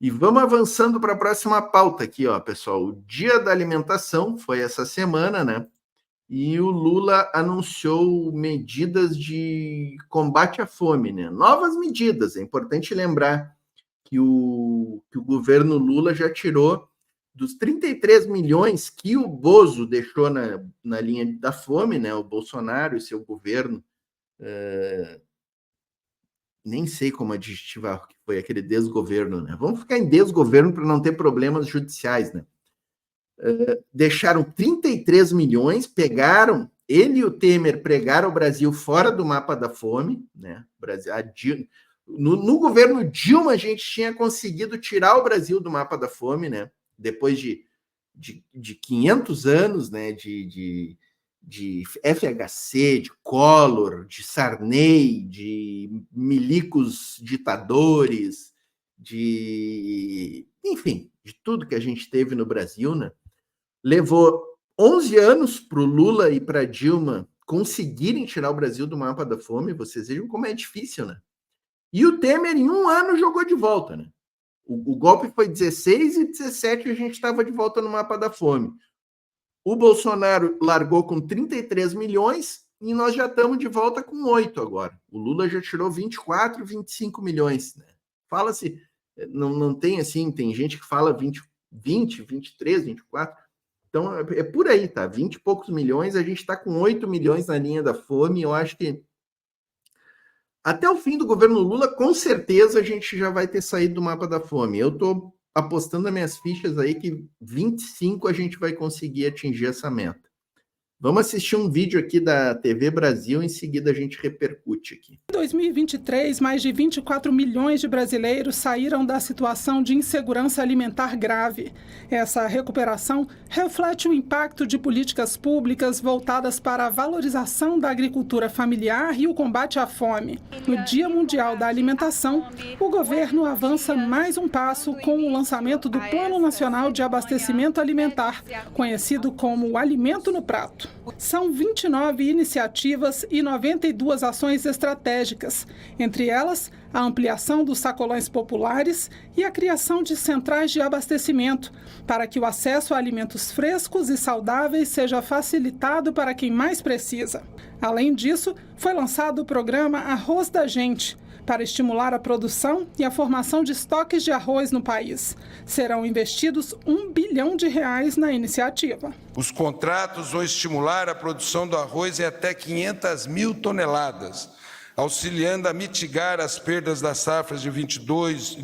E vamos avançando para a próxima pauta aqui, ó, pessoal. O Dia da Alimentação foi essa semana, né? E o Lula anunciou medidas de combate à fome, né? Novas medidas. É importante lembrar que o governo Lula já tirou dos 33 milhões que o Bozo deixou na linha da fome, né? O Bolsonaro e seu governo, nem sei como adjetivar o que foi aquele desgoverno, né? Vamos ficar em desgoverno para não ter problemas judiciais, né? Deixaram 33 milhões, pegaram, ele e o Temer pregaram o Brasil fora do mapa da fome, né? No governo Dilma, a gente tinha conseguido tirar o Brasil do mapa da fome, né? Depois de 500 anos, né? De FHC, de Collor, de Sarney, de milicos ditadores, enfim, de tudo que a gente teve no Brasil, né? Levou 11 anos para o Lula e para a Dilma conseguirem tirar o Brasil do mapa da fome. Vocês vejam como é difícil, né? E o Temer, em um ano, jogou de volta, né? O golpe foi 16 e 17 a gente estava de volta no mapa da fome. O Bolsonaro largou com 33 milhões e nós já estamos de volta com 8 agora. O Lula já tirou 24, 25 milhões. Né? Fala-se, não tem assim, tem gente que fala 20, 23, 24. Então, é por aí, tá? 20 e poucos milhões, a gente está com 8 milhões na linha da fome. Eu acho que até o fim do governo Lula, com certeza, a gente já vai ter saído do mapa da fome. Eu estou apostando nas minhas fichas aí que 25 a gente vai conseguir atingir essa meta. Vamos assistir um vídeo aqui da TV Brasil, em seguida a gente repercute aqui. Em 2023, mais de 24 milhões de brasileiros saíram da situação de insegurança alimentar grave. Essa recuperação reflete o impacto de políticas públicas voltadas para a valorização da agricultura familiar e o combate à fome. No Dia Mundial da Alimentação, o governo avança mais um passo com o lançamento do Plano Nacional de Abastecimento Alimentar, conhecido como o Alimento no Prato. São 29 iniciativas e 92 ações estratégicas, entre elas a ampliação dos sacolões populares e a criação de centrais de abastecimento, para que o acesso a alimentos frescos e saudáveis seja facilitado para quem mais precisa. Além disso, foi lançado o programa Arroz da Gente, para estimular a produção e a formação de estoques de arroz no país. Serão investidos R$1 bilhão na iniciativa. Os contratos vão estimular a produção do arroz em até 500 mil toneladas, auxiliando a mitigar as perdas das safras de 23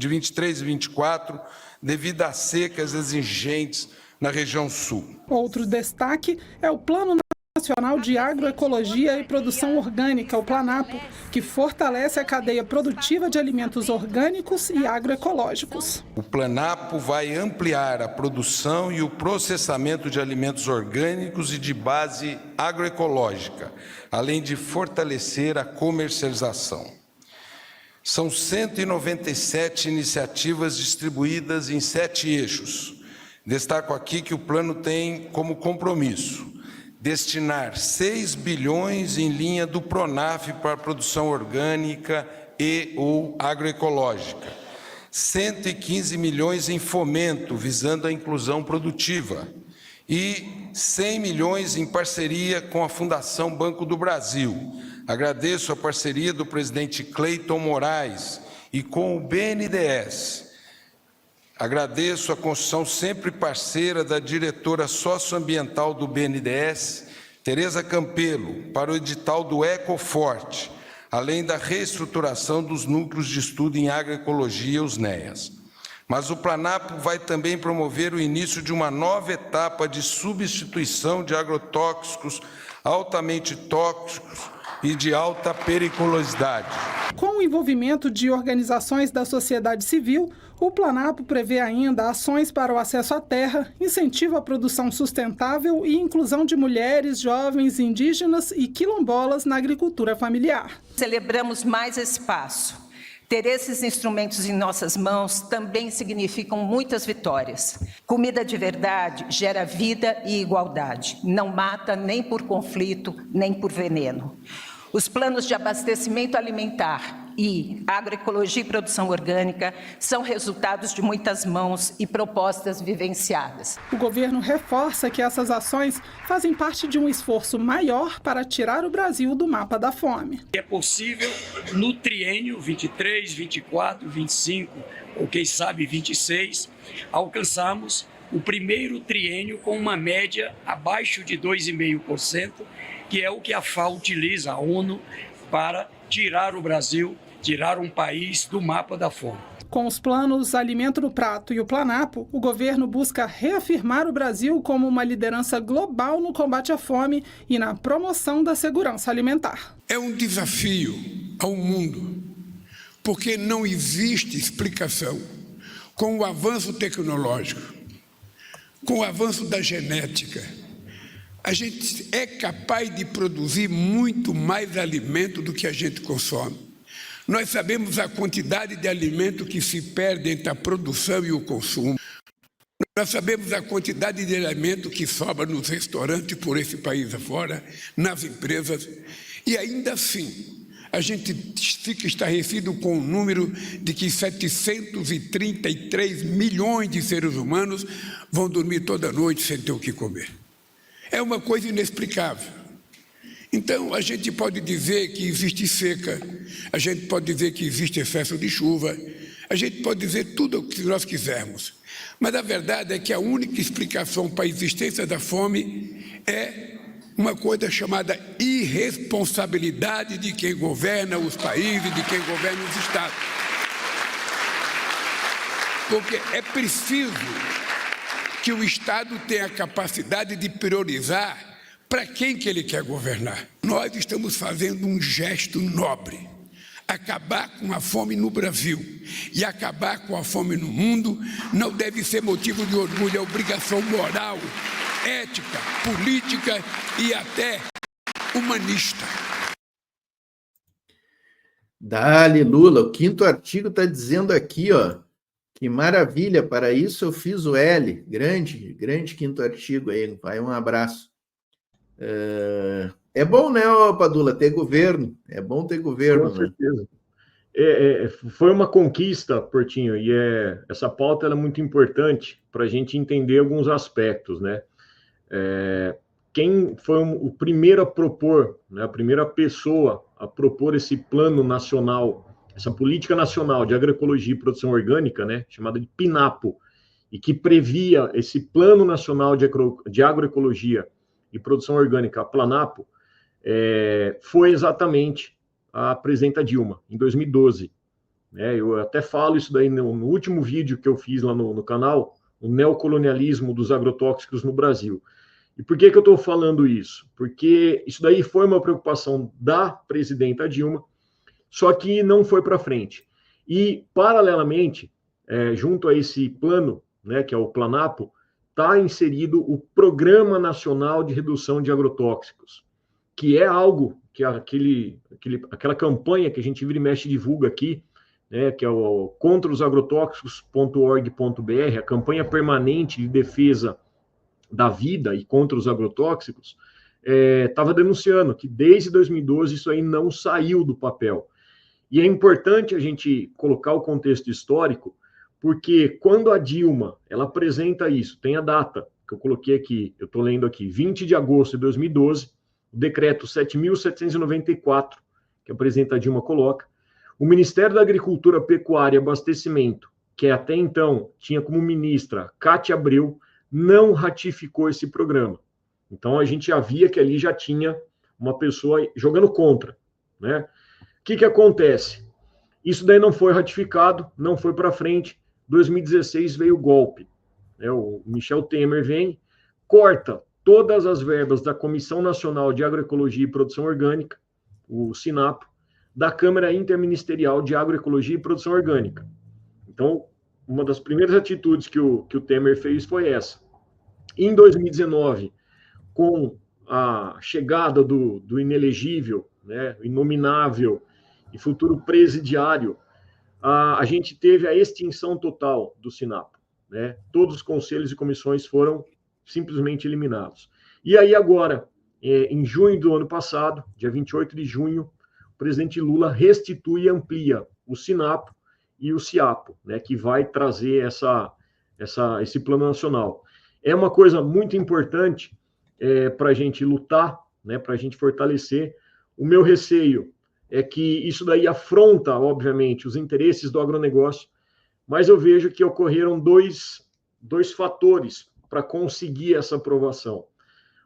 e 24, devido às secas exigentes na região sul. Outro destaque é o Plano Nacional de Agroecologia e Produção Orgânica, o PLANAPO, que fortalece a cadeia produtiva de alimentos orgânicos e agroecológicos. O PLANAPO vai ampliar a produção e o processamento de alimentos orgânicos e de base agroecológica, além de fortalecer a comercialização. São 197 iniciativas distribuídas em 7 eixos. Destaco aqui que o plano tem como compromisso destinar 6 bilhões em linha do PRONAF para a produção orgânica e ou agroecológica, 115 milhões em fomento, visando a inclusão produtiva, e 100 milhões em parceria com a Fundação Banco do Brasil. Agradeço a parceria do presidente Cleiton Moraes e com o BNDES. Agradeço a construção sempre parceira da diretora socioambiental do BNDES, Tereza Campelo, para o edital do Ecoforte, além da reestruturação dos núcleos de estudo em agroecologia, os NEAs. Mas o Planapo vai também promover o início de uma nova etapa de substituição de agrotóxicos altamente tóxicos e de alta periculosidade. Com o envolvimento de organizações da sociedade civil, o Planapo prevê ainda ações para o acesso à terra, incentivo à produção sustentável e inclusão de mulheres, jovens, indígenas e quilombolas na agricultura familiar. Celebramos mais esse passo. Ter esses instrumentos em nossas mãos também significam muitas vitórias. Comida de verdade gera vida e igualdade. Não mata nem por conflito, nem por veneno. Os planos de abastecimento alimentar e agroecologia e produção orgânica são resultados de muitas mãos e propostas vivenciadas. O governo reforça que essas ações fazem parte de um esforço maior para tirar o Brasil do mapa da fome. É possível, no triênio 23, 24, 25, ou quem sabe 26, alcançarmos o primeiro triênio com uma média abaixo de 2,5%, que é o que a FAO utiliza, a ONU, para tirar o Brasil, tirar um país do mapa da fome. Com os planos Alimento no Prato e o Planapo, o governo busca reafirmar o Brasil como uma liderança global no combate à fome e na promoção da segurança alimentar. É um desafio ao mundo, porque não existe explicação com o avanço tecnológico, com o avanço da genética. A gente é capaz de produzir muito mais alimento do que a gente consome. Nós sabemos a quantidade de alimento que se perde entre a produção e o consumo. Nós sabemos a quantidade de alimento que sobra nos restaurantes por esse país afora, nas empresas. E ainda assim, a gente fica estarrecido com o número de que 733 milhões de seres humanos vão dormir toda noite sem ter o que comer. É uma coisa inexplicável. Então, a gente pode dizer que existe seca, a gente pode dizer que existe excesso de chuva, a gente pode dizer tudo o que nós quisermos. Mas a verdade é que a única explicação para a existência da fome é uma coisa chamada irresponsabilidade de quem governa os países, de quem governa os estados. Porque é preciso que o Estado tenha a capacidade de priorizar para quem que ele quer governar. Nós estamos fazendo um gesto nobre. Acabar com a fome no Brasil e acabar com a fome no mundo não deve ser motivo de orgulho, é obrigação moral, ética, política e até humanista. Dale, Lula, o 5º artigo está dizendo aqui, ó, que maravilha, para isso eu fiz o L, grande 5º artigo aí, vai, um abraço. É bom, né, Padula, ter governo, é bom ter governo. Com certeza. Foi uma conquista, Portinho, e essa pauta é muito importante para a gente entender alguns aspectos, né? Quem foi o primeiro a propor, né, a primeira pessoa a propor esse plano nacional, essa política nacional de agroecologia e produção orgânica, né, chamada de PNAPO, e que previa esse plano nacional de agroecologia e produção orgânica, a Planapo, foi exatamente a presidenta Dilma, em 2012. Eu até falo isso daí no último vídeo que eu fiz lá no canal, o neocolonialismo dos agrotóxicos no Brasil. E por que eu estou falando isso? Porque isso daí foi uma preocupação da presidenta Dilma, só que não foi para frente. E, paralelamente, junto a esse plano, né, que é o Planapo, está inserido o Programa Nacional de Redução de Agrotóxicos, que é algo que aquela campanha que a gente vira e mexe divulga aqui, né, que é o contraosagrotóxicos.org.br, a campanha permanente de defesa da vida e contra os agrotóxicos, estava denunciando que desde 2012 isso aí não saiu do papel. E é importante a gente colocar o contexto histórico, porque quando a Dilma ela apresenta isso, tem a data que eu coloquei aqui, eu estou lendo aqui, 20 de agosto de 2012, o decreto 7.794, que a presidenta Dilma coloca, o Ministério da Agricultura, Pecuária e Abastecimento, que até então tinha como ministra Cátia Abreu, não ratificou esse programa. Então, a gente já via que ali já tinha uma pessoa jogando contra, né? O que acontece? Isso daí não foi ratificado, não foi para frente. 2016 veio o golpe. O Michel Temer vem, corta todas as verbas da Comissão Nacional de Agroecologia e Produção Orgânica, o SINAPO, da Câmara Interministerial de Agroecologia e Produção Orgânica. Então, uma das primeiras atitudes que o Temer fez foi essa. Em 2019, com a chegada do inelegível, né, inominável e futuro presidiário, a gente teve a extinção total do SINAPO, né? Todos os conselhos e comissões foram simplesmente eliminados. E aí agora, em junho do ano passado, dia 28 de junho, o presidente Lula restitui e amplia o SINAPO e o CIAPO, né, que vai trazer esse plano nacional. É uma coisa muito importante para a gente lutar, né, para a gente fortalecer. O meu receio é que isso daí afronta, obviamente, os interesses do agronegócio, mas eu vejo que ocorreram dois fatores para conseguir essa aprovação.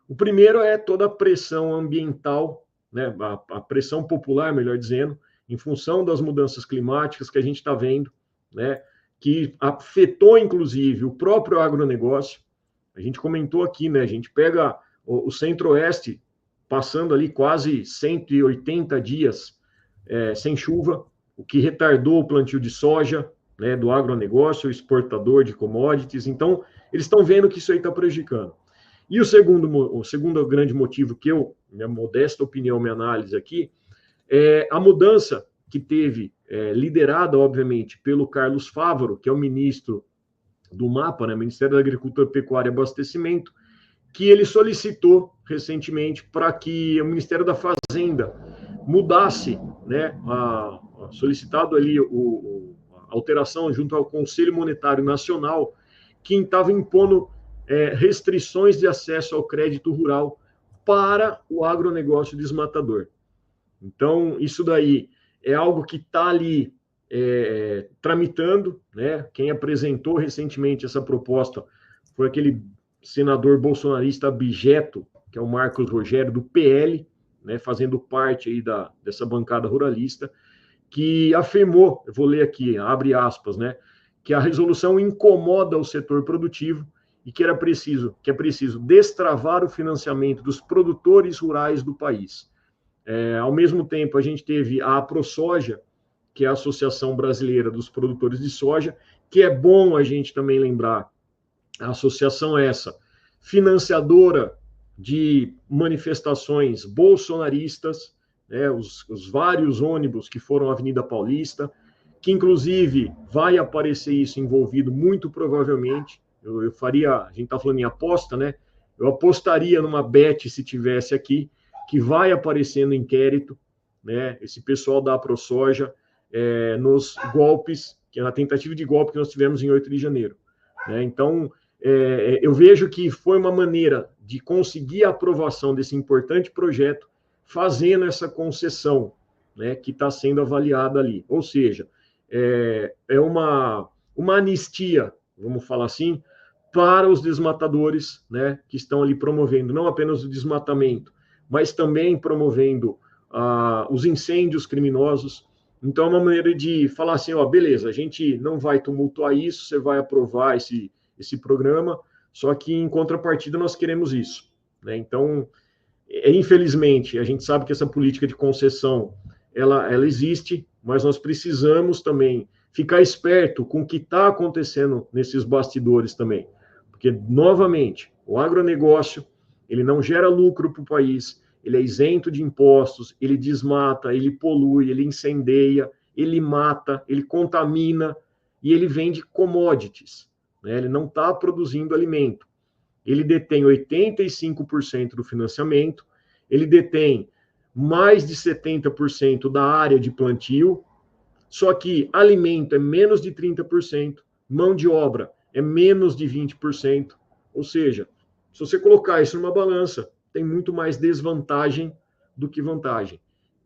O primeiro é toda a pressão ambiental, né, a pressão popular, melhor dizendo, em função das mudanças climáticas que a gente está vendo, né, que afetou, inclusive, o próprio agronegócio. A gente comentou aqui, né, a gente pega o Centro-Oeste passando ali quase 180 dias sem chuva, o que retardou o plantio de soja, né, do agronegócio, exportador de commodities. Então, eles estão vendo que isso aí está prejudicando. E o segundo grande motivo que minha modesta opinião, minha análise aqui, é a mudança que teve, liderada, obviamente, pelo Carlos Fávaro, que é o ministro do MAPA, né, Ministério da Agricultura, Pecuária e Abastecimento, que ele solicitou recentemente para que o Ministério da Fazenda mudasse, né, solicitado ali a alteração junto ao Conselho Monetário Nacional, que estava impondo restrições de acesso ao crédito rural para o agronegócio desmatador. Então, isso daí é algo que está ali tramitando, né? Quem apresentou recentemente essa proposta foi aquele senador bolsonarista abjeto, que é o Marcos Rogério, do PL, né, fazendo parte aí dessa bancada ruralista, que afirmou, eu vou ler aqui, abre aspas, né, que a resolução incomoda o setor produtivo e que é preciso destravar o financiamento dos produtores rurais do país. Ao mesmo tempo, a gente teve a AproSoja, que é a Associação Brasileira dos Produtores de Soja, que é bom a gente também lembrar, a associação essa, financiadora de manifestações bolsonaristas, né, os vários ônibus que foram à Avenida Paulista, que inclusive vai aparecer isso envolvido muito provavelmente. A gente está falando em aposta, né? Eu apostaria numa bet, se tivesse aqui, que vai aparecer no inquérito, né? Esse pessoal da AproSoja, nos golpes, que é a tentativa de golpe que nós tivemos em 8 de janeiro. Né? Então, eu vejo que foi uma maneira de conseguir a aprovação desse importante projeto, fazendo essa concessão, né, que está sendo avaliada ali. Ou seja, é uma anistia, vamos falar assim, para os desmatadores, né, que estão ali promovendo não apenas o desmatamento, mas também promovendo os incêndios criminosos. Então, é uma maneira de falar assim, beleza, a gente não vai tumultuar isso, você vai aprovar esse programa, só que em contrapartida nós queremos isso. Né? Então, infelizmente, a gente sabe que essa política de concessão, ela existe, mas nós precisamos também ficar esperto com o que está acontecendo nesses bastidores também. Porque, novamente, o agronegócio, ele não gera lucro para o país, ele é isento de impostos, ele desmata, ele polui, ele incendeia, ele mata, ele contamina e ele vende commodities. Né? Ele não está produzindo alimento. Ele detém 85% do financiamento, ele detém mais de 70% da área de plantio, só que alimento é menos de 30%, mão de obra é menos de 20%, ou seja, se você colocar isso numa balança, tem muito mais desvantagem do que vantagem.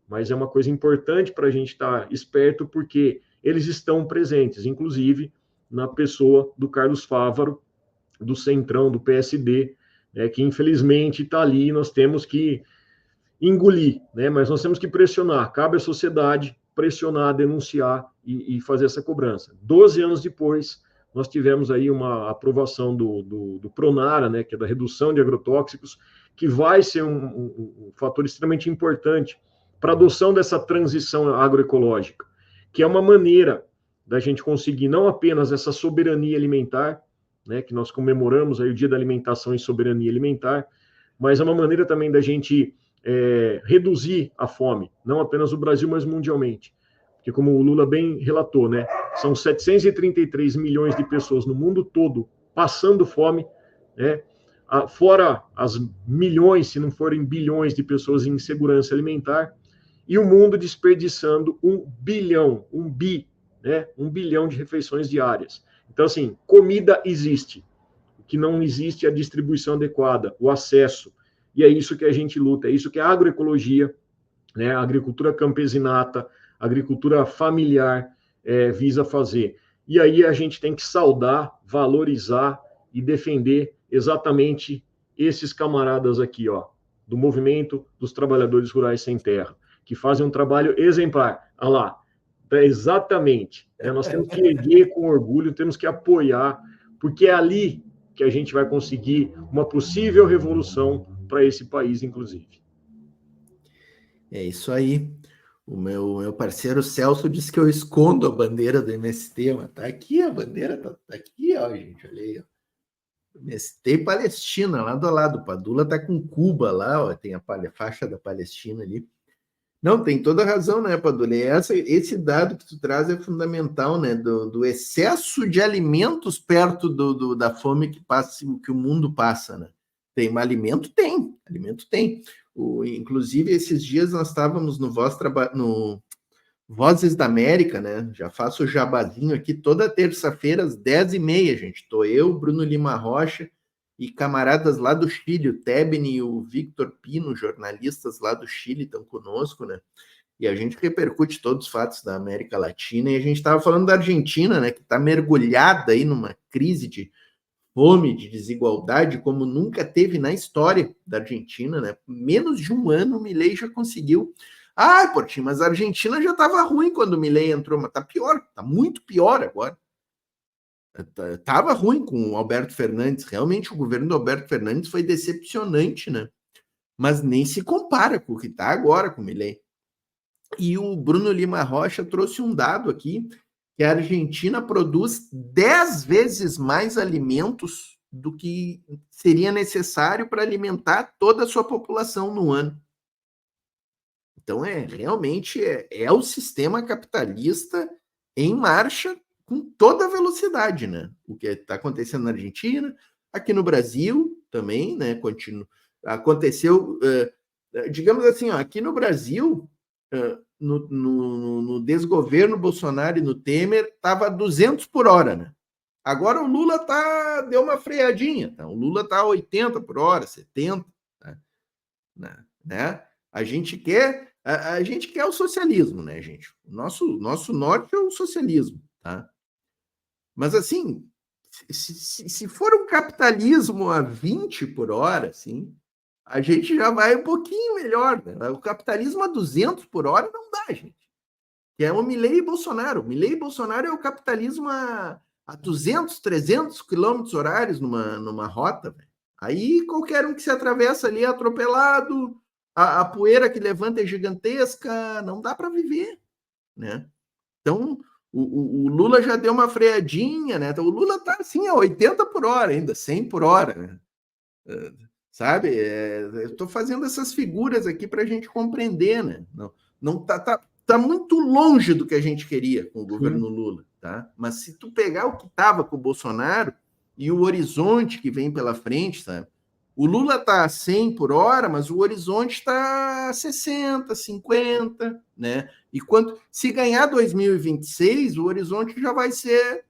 Mas é uma coisa importante para a gente estar esperto, porque eles estão presentes, inclusive na pessoa do Carlos Fávaro, do Centrão, do PSD, que infelizmente está ali e nós temos que engolir, né? Mas nós temos que pressionar, cabe à sociedade pressionar, denunciar e fazer essa cobrança. 12 anos depois, nós tivemos aí uma aprovação do Pronara, né, que é da redução de agrotóxicos, que vai ser um fator extremamente importante para a adoção dessa transição agroecológica, que é uma maneira da gente conseguir não apenas essa soberania alimentar, né, que nós comemoramos aí o Dia da Alimentação e Soberania Alimentar, mas é uma maneira também da gente reduzir a fome, não apenas no Brasil, mas mundialmente. Porque como o Lula bem relatou, né, são 733 milhões de pessoas no mundo todo passando fome, né, fora as milhões, se não forem bilhões de pessoas em insegurança alimentar, e o mundo desperdiçando 1 bilhão, né? 1 bilhão de refeições diárias. Então, assim, comida existe. O que não existe é a distribuição adequada, o acesso. E é isso que a gente luta, é isso que a agroecologia, né, a agricultura campesinata, a agricultura familiar visa fazer. E aí a gente tem que saudar, valorizar e defender exatamente esses camaradas aqui, ó, do movimento dos trabalhadores rurais sem terra, que fazem um trabalho exemplar. Olha lá, exatamente. Nós temos que erguer com orgulho, temos que apoiar, porque é ali que a gente vai conseguir uma possível revolução para esse país, inclusive. É isso aí. O meu parceiro Celso disse que eu escondo a bandeira do MST, mas tá aqui, a bandeira tá aqui, ó, gente, olha aí, ó. MST e Palestina, lado a lado. O Padula tá com Cuba lá, ó, tem a faixa da Palestina ali. Não, tem toda a razão, né, Padula? Esse dado que tu traz é fundamental, né, do excesso de alimentos perto da fome que o mundo passa, né? Tem alimento? Tem, alimento tem. Inclusive, esses dias nós estávamos no Vozes da América, né? Já faço o jabazinho aqui toda terça-feira às 10h30, gente. Tô eu, Bruno Lima Rocha e camaradas lá do Chile, o Tebni e o Victor Pino, jornalistas lá do Chile, estão conosco, né? E a gente repercute todos os fatos da América Latina, e a gente estava falando da Argentina, né? Que está mergulhada aí numa crise de fome, de desigualdade, como nunca teve na história da Argentina, né? Menos de um ano o Milei já conseguiu. Ah, Portinho, mas a Argentina já estava ruim quando o Milei entrou, mas tá pior, tá muito pior agora. Tava ruim com o Alberto Fernandes, realmente o governo do Alberto Fernandes foi decepcionante, né? Mas nem se compara com o que está agora com o Milei. E o Bruno Lima Rocha trouxe um dado aqui, que a Argentina produz 10 vezes mais alimentos do que seria necessário para alimentar toda a sua população no ano. Então, realmente é o sistema capitalista em marcha com toda a velocidade, né? O que está acontecendo na Argentina, aqui no Brasil também, né? Aconteceu, digamos assim, ó, aqui no Brasil, no desgoverno Bolsonaro e no Temer, estava 200 por hora, né? Agora o Lula deu uma freadinha, tá? O Lula está 80 por hora, 70, né? A gente quer o socialismo, né, gente? O nosso norte é o socialismo, tá? Mas, assim, se for um capitalismo a 20 por hora, assim, a gente já vai um pouquinho melhor, né? O capitalismo a 200 por hora não dá, gente. Que é o Milei e Bolsonaro. O Milei e Bolsonaro é o capitalismo a 200, 300 quilômetros horários numa rota, velho. Aí qualquer um que se atravessa ali é atropelado, a poeira que levanta é gigantesca, não dá para viver, né? Então, o Lula já deu uma freadinha, né? Então, o Lula tá assim a 80 por hora ainda, 100 por hora, né? Sabe? Eu estou fazendo essas figuras aqui para a gente compreender, né? Não tá muito longe do que a gente queria com o governo Lula, tá? Mas se tu pegar o que estava com o Bolsonaro e o horizonte que vem pela frente, sabe? O Lula está a 100 por hora, mas o horizonte está a 60, 50, né? E se ganhar 2026, o horizonte já vai ser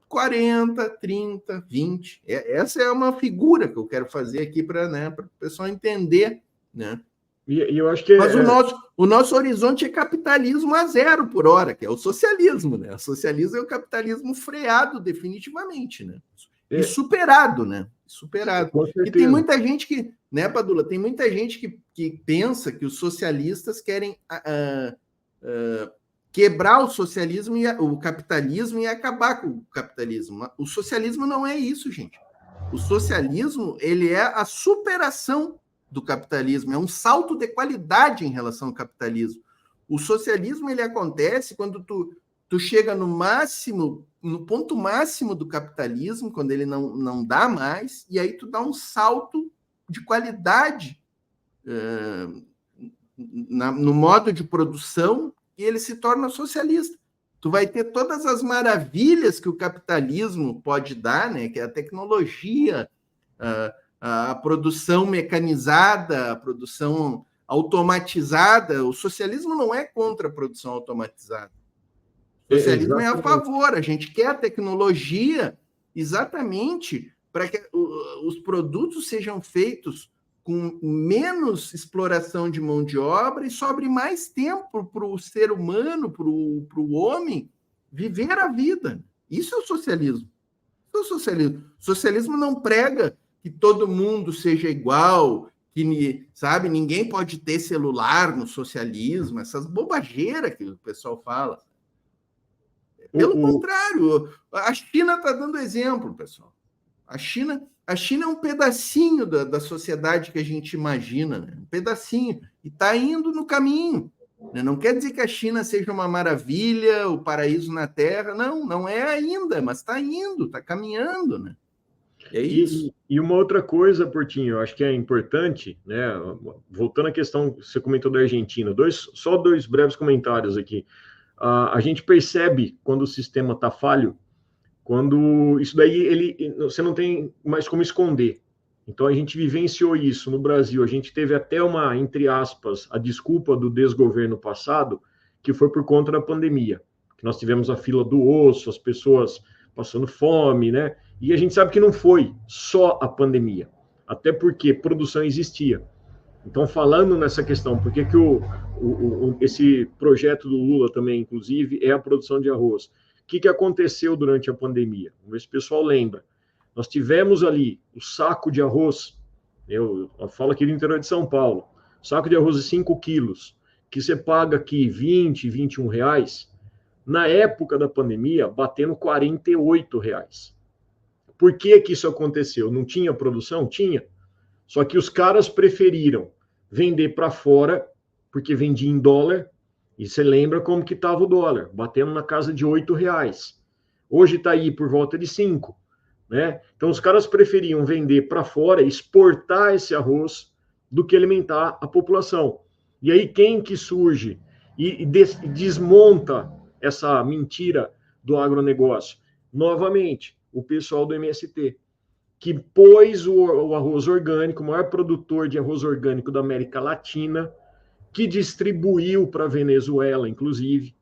40, 30, 20. Essa é uma figura que eu quero fazer aqui para o pessoal entender, né? E eu acho que mas o nosso horizonte é capitalismo a 0 por hora, que é o socialismo, né? O socialismo é o capitalismo freado definitivamente, né? E superado, né? Superado. E tem muita gente que, né, Padula? Tem muita gente que pensa que os socialistas querem quebrar o socialismo e o capitalismo e acabar com o capitalismo. O socialismo não é isso, gente. O socialismo, ele é a superação do capitalismo, é um salto de qualidade em relação ao capitalismo. O socialismo, ele acontece quando tu chega no ponto máximo do capitalismo, quando ele não dá mais, e aí tu dá um salto de qualidade no modo de produção e ele se torna socialista. Tu vai ter todas as maravilhas que o capitalismo pode dar, né? Que é a tecnologia, a produção mecanizada, a produção automatizada. O socialismo não é contra a produção automatizada. O socialismo é a favor. A gente quer a tecnologia exatamente para que os produtos sejam feitos com menos exploração de mão de obra e sobre mais tempo para o ser humano, para o homem, viver a vida. Isso é o socialismo. Isso é o socialismo. O socialismo não prega que todo mundo seja igual, que, sabe, ninguém pode ter celular no socialismo, essas bobageiras que o pessoal fala. Pelo contrário, a China está dando exemplo, pessoal. A China é um pedacinho da sociedade que a gente imagina, né? Um pedacinho, e está indo no caminho. Né? Não quer dizer que a China seja uma maravilha, o paraíso na Terra, não é ainda, mas está indo, está caminhando, né? É isso. E uma outra coisa, Portinho, eu acho que é importante, né? Voltando à questão que você comentou da Argentina, só dois breves comentários aqui. A gente percebe quando o sistema está falho, quando isso daí você não tem mais como esconder. Então a gente vivenciou isso no Brasil. A gente teve até uma, entre aspas, a desculpa do desgoverno passado, que foi por conta da pandemia. Que nós tivemos a fila do osso, as pessoas passando fome, né? E a gente sabe que não foi só a pandemia, até porque produção existia. Então, falando nessa questão, por que esse projeto do Lula também, inclusive, é a produção de arroz? O que aconteceu durante a pandemia? Vamos ver se o pessoal lembra. Nós tivemos ali o saco de arroz, eu falo aqui do interior de São Paulo, saco de arroz de 5 quilos, que você paga aqui 20, 21 reais, na época da pandemia, batendo 48 reais. Por que isso aconteceu? Não tinha produção? Tinha. Só que os caras preferiram vender para fora, porque vendia em dólar, e você lembra como que estava o dólar, batendo na casa de 8 reais. Hoje está aí por volta de 5. Né? Então os caras preferiam vender para fora, exportar esse arroz, do que alimentar a população. E aí quem que surge e desmonta essa mentira do agronegócio? Novamente, o pessoal do MST, que pôs o arroz orgânico, o maior produtor de arroz orgânico da América Latina, que distribuiu para a Venezuela, inclusive,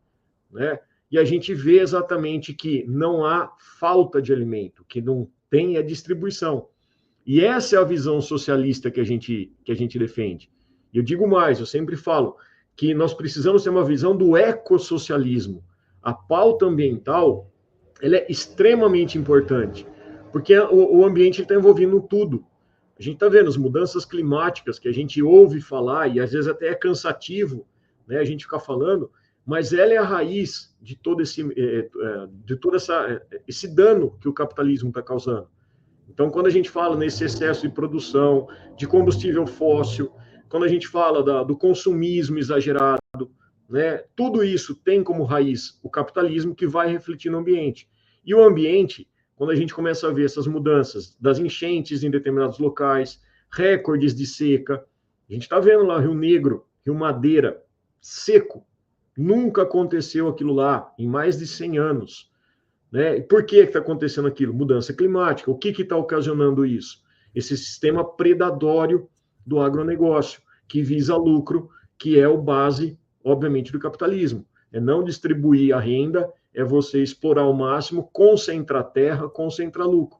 né? E a gente vê exatamente que não há falta de alimento, que não tem a distribuição. E essa é a visão socialista que a gente defende. E eu digo mais, eu sempre falo que nós precisamos ter uma visão do ecossocialismo. A pauta ambiental, ela é extremamente importante, porque o ambiente está envolvendo tudo. A gente está vendo as mudanças climáticas que a gente ouve falar, e às vezes até é cansativo, né, a gente ficar falando, mas ela é a raiz de todo esse dano que o capitalismo está causando. Então, quando a gente fala nesse excesso de produção, de combustível fóssil, quando a gente fala do consumismo exagerado, né, tudo isso tem como raiz o capitalismo que vai refletir no ambiente. E o ambiente, quando a gente começa a ver essas mudanças das enchentes em determinados locais, recordes de seca, a gente está vendo lá Rio Negro, Rio Madeira, seco. Nunca aconteceu aquilo lá em mais de 100 anos. Né? E por que está acontecendo aquilo? Mudança climática. O que está ocasionando isso? Esse sistema predatório do agronegócio, que visa lucro, que é o base, obviamente, do capitalismo. É não distribuir a renda, é você explorar ao máximo, concentrar terra, concentrar lucro.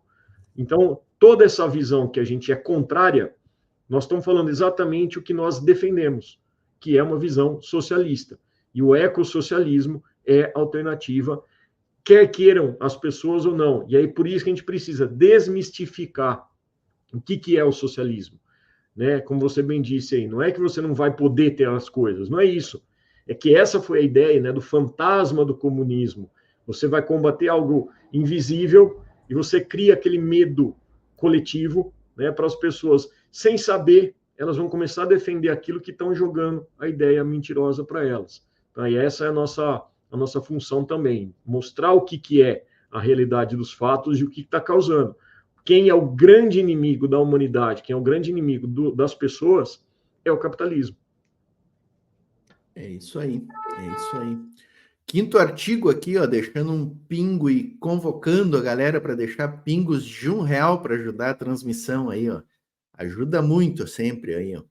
Então, toda essa visão que a gente é contrária, nós estamos falando exatamente o que nós defendemos, que é uma visão socialista. E o ecossocialismo é alternativa, quer queiram as pessoas ou não. E aí, por isso que a gente precisa desmistificar o que é o socialismo. Né? Como você bem disse aí, não é que você não vai poder ter as coisas, não é isso. É que essa foi a ideia, né, do fantasma do comunismo. Você vai combater algo invisível e você cria aquele medo coletivo, né, para as pessoas, sem saber, elas vão começar a defender aquilo que estão jogando a ideia mentirosa para elas. Então, e essa é a nossa função também, mostrar o que é a realidade dos fatos e o que está causando. Quem é o grande inimigo da humanidade, quem é o grande inimigo das pessoas, é o capitalismo. É isso aí, é isso aí. Quinto artigo aqui, ó, deixando um pingo e convocando a galera para deixar pingos de R$1 para ajudar a transmissão aí, ó. Ajuda muito sempre aí, ó.